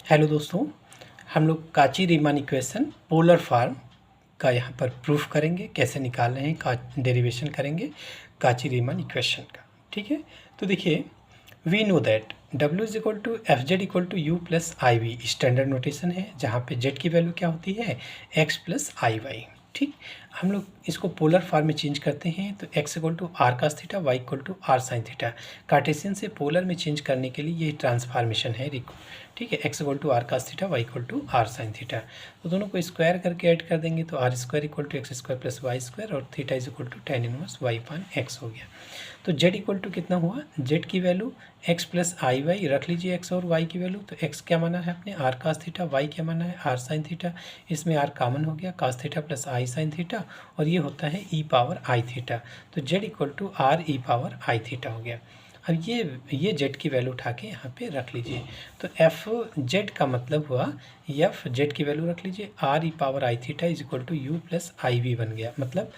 Hello दोस्तों, हम लोग काची रीमान इक्वेशन पोलर फॉर्म का यहाँ पर प्रूफ करेंगे, कैसे निकाल रहे हैं, का डेरिवेशन करेंगे काची रीमान इक्वेशन का। ठीक है, तो देखिए we know that W is equal to F Z equal to U plus I V standard notation है, जहाँ पे जेड की वैल्यू क्या होती है x प्लस आई वाई। ठीक, हम लोग इसको पोलर फॉर्म में चेंज करते हैं तो x equal to r cos theta, y equal to r sine theta. Cartesian से पोलर में चेंज करने के लिए ये ट्रांसफॉर्मेशन है। ठीक है, x equal to r cos theta, y equal to r sine theta. तो दोनों को स्क्वायर करके ऐड कर देंगे तो r square equal to x square plus y square और theta is equal to tan inverse y upon x हो गया। तो z इक्वल टू कितना हुआ, z की वैल्यू x प्लस आई वाई रख लीजिए, x और y की वैल्यू। तो x क्या माना है अपने आर कास थीटा, y क्या माना है आर साइन थीटा, इसमें r कॉमन हो गया, cos theta plus I sine theta और ये होता है e पावर आई थीटा। तो z equal to R E power I theta हो गया। अब ये z की वैल्यू उठा के यहाँ पे रख लीजिए। तो एफ जेड का मतलब हुआ एफ जेड की वैल्यू रख लीजिए, R E power I theta is equal to U plus I V बन गया। मतलब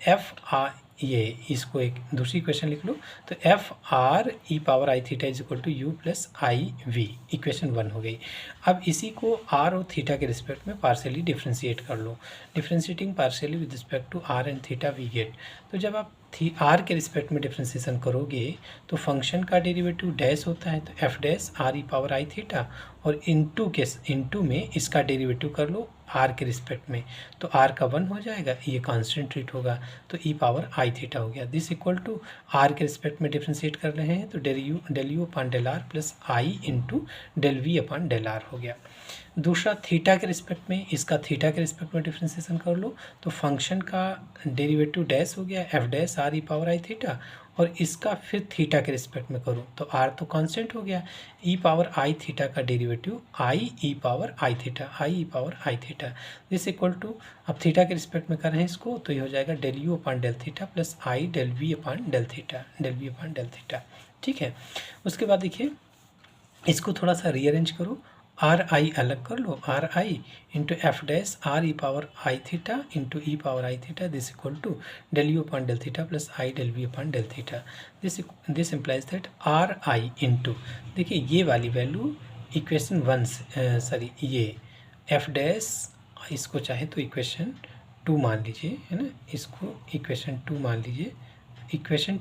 एफ आर, ये इसको एक दूसरी इक्वेशन लिख लो, तो F R E power I theta is equal to U plus I V, equation 1 हो गई। अब इसी को आर और थीटा के रिस्पेक्ट में पार्शियली डिफ्रेंशिएट कर लो। Differentiating partially with respect to r and theta we get. तो जब आप आर के रिस्पेक्ट में डिफ्रेंशिएशन करोगे तो फंक्शन का डेरिवेटिव डैश होता है, तो एफ डैश आर ई पावर आई थीटा और इनटू में इसका डेरिवेटिव कर लो आर के रिस्पेक्ट में, तो आर का 1 हो जाएगा, ये कांस्टेंट ट्रीट होगा, तो ई पावर आई थीटा हो गया। दिस इक्वल टू आर के रिस्पेक्ट में डिफ्रेंशिएट कर रहे हैं तो del you upon del R plus I into del we upon del R हो गया। दूसरा थीटा के रिस्पेक्ट में, इसका थीटा के रिस्पेक्ट में डिफ्रेंशिएशन कर लो तो फंक्शन का डेरिवेटिव डैश हो गया एफ डैश आर ई पावर आई थीटा और इसका फिर थीटा के रिस्पेक्ट में करो तो आर तो कांस्टेंट हो गया, ई पावर आई थीटा का derivative I E power I theta, I E power I theta. This equal to, अब थीटा के रिस्पेक्ट में कर रहे हैं इसको तो ये हो जाएगा del you upon del theta plus I del we upon del theta, del we upon del theta. ठीक है, उसके बाद देखिए इसको थोड़ा सा रीअरेंज करो, आर आई अलग कर लो, r i into F dash r E power I theta into e power I theta this equal to del you upon del theta plus I del we upon del theta. This implies that r i into, देखिए ये वाली value equation 1 sorry ये F dash, इसको चाहे तो equation 2 मान लीजिए, है ना, इसको इक्वेशन 2 मान लीजिए। इक्वेशन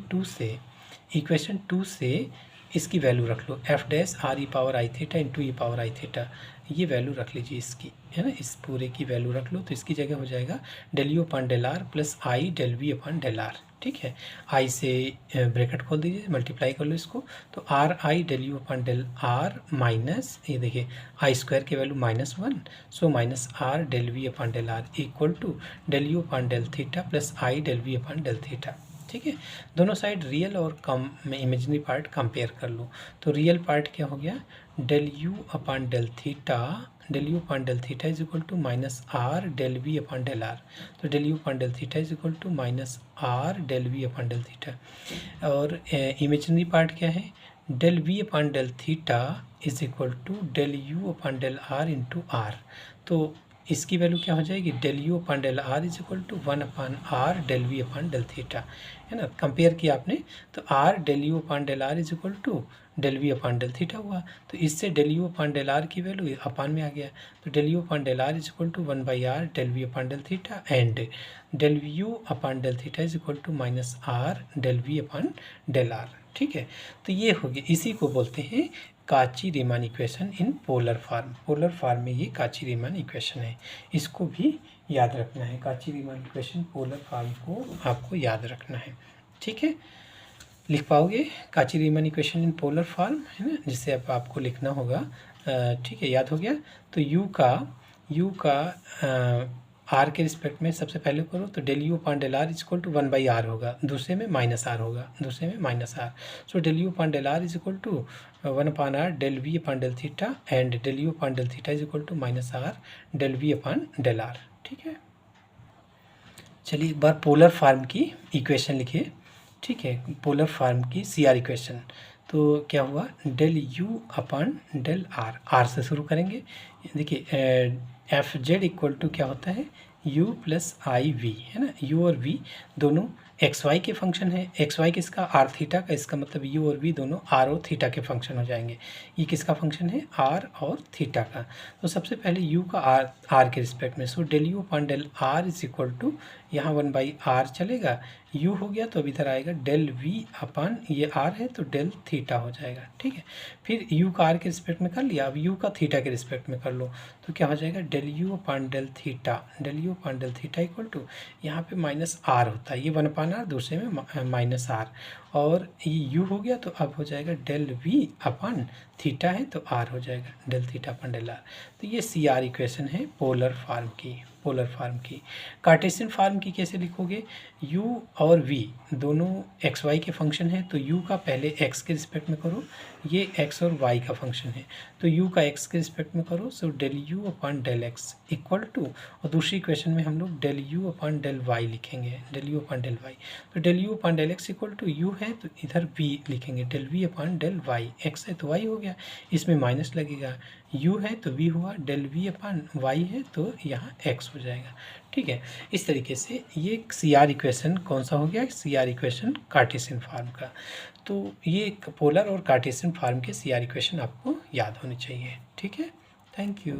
2 से इसकी वैल्यू रख लो, एफ डैश आर ई पावर आई थीटा इंटू ई पावर आई थीटा, ये वैल्यू रख लीजिए इसकी, है ना, इस पूरे की वैल्यू रख लो तो इसकी जगह हो जाएगा del you upon del R plus I del we upon del are. ठीक है, आई से ब्रैकेट खोल दीजिए, मल्टीप्लाई कर लो इसको, तो R I del you upon del R minus, ये देखिए आई स्क्वायर की value -1, so minus are del we upon del R equal to del you upon del theta plus I del we upon del theta. ठीक है, दोनों side real और कम में imaginary part compare कर लो, तो रियल पार्ट क्या हो गया del you upon del theta, del you upon del theta is equal to minus are del we upon del r, तो del you upon del theta is equal to minus are del we upon del theta. और imaginary part क्या है, del we upon del theta is equal to del you upon del r into r, तो इसकी value क्या हो जाएगी del you upon del r is equal to 1 upon r del we upon del theta, है ना, compare किया आपने तो r del you upon del r is equal to del we upon del theta हुआ, तो इससे del you upon del r की value upon में आ गया, तो del you upon del r is equal to 1 by r del we upon del theta and del you upon del theta is equal to minus are del we upon del are. ठीक है, तो ये हो गया, इसी को बोलते हैं काची Riemann equation in polar form. Polar form में ये काची रीमान इक्वेशन है, इसको भी याद रखना है, काची रीमान इक्वेशन पोलर फॉर्म को आपको याद रखना है। ठीक है, लिख पाओगे काची Riemann equation in polar form, है ना, जिससे अब आपको लिखना होगा। ठीक है, याद हो गया, तो यू का आर के रिस्पेक्ट में सबसे पहले करो तो del you upon del r is equal to 1 by r होगा, दूसरे में माइनस आर होगा, दूसरे में minus r, so del you upon del r is equal to 1 upon r del we upon del theta and del you upon del theta is equal to minus are del we upon del are. ठीक है, चलिए एक बार polar form की equation लिखिए। ठीक है, polar form की सी आर इक्वेशन, तो क्या हुआ del you upon del r, r से शुरू करेंगे, देखिए एफ जेड इक्वल टू क्या होता है यू प्लस आई वी, है ना, यू और वी दोनों एक्स वाई के फंक्शन है, एक्स वाई किसका, आर थीटा का, इसका मतलब यू और वी दोनों आर और थीटा के फंक्शन हो जाएंगे। ये किसका फंक्शन है, आर और थीटा का। तो सबसे पहले यू का आर के रिस्पेक्ट में, so del u upon del r is equal to, यहाँ 1/r चलेगा, u हो गया तो अब इधर आएगा डेल v अपॉन, ये r है तो डेल थीटा हो जाएगा, ठीक है। फिर u का r के रिस्पेक्ट में कर लिया, अब u का थीटा के रिस्पेक्ट में कर लो, तो क्या हो जाएगा del u upon del theta equal to, यहाँ पे माइनस r होता है, ये 1/r, दूसरे में माइनस r, और ये u हो गया तो अब हो जाएगा डेल v अपॉन थीटा है तो r हो जाएगा del theta upon del r। तो ये CR इक्वेशन है पोलर फॉर्म की। कार्टेशियन फॉर्म की कैसे लिखोगे, u और v दोनों एक्स वाई के फंक्शन है, तो u का पहले x के रिस्पेक्ट में करो, ये x और y का फंक्शन है, तो u का x के रिस्पेक्ट में करो, so del u upon del x equal to, और दूसरी इक्वेशन में हम लोग del u upon del y लिखेंगे, del u upon del y, तो del u upon del x equal to u है तो इधर v लिखेंगे, del v upon del y, x है तो y हो गया, इसमें माइनस लगेगा, u है तो v हुआ, डेल v अपॉन y है तो यहाँ x हो जाएगा, ठीक है। इस तरीके से ये CR इक्वेशन कौन सा हो गया, CR इक्वेशन कार्टेशियन फॉर्म का। तो ये पोलर और कार्टेशियन फॉर्म के CR इक्वेशन आपको याद होनी चाहिए, ठीक है। Thank you.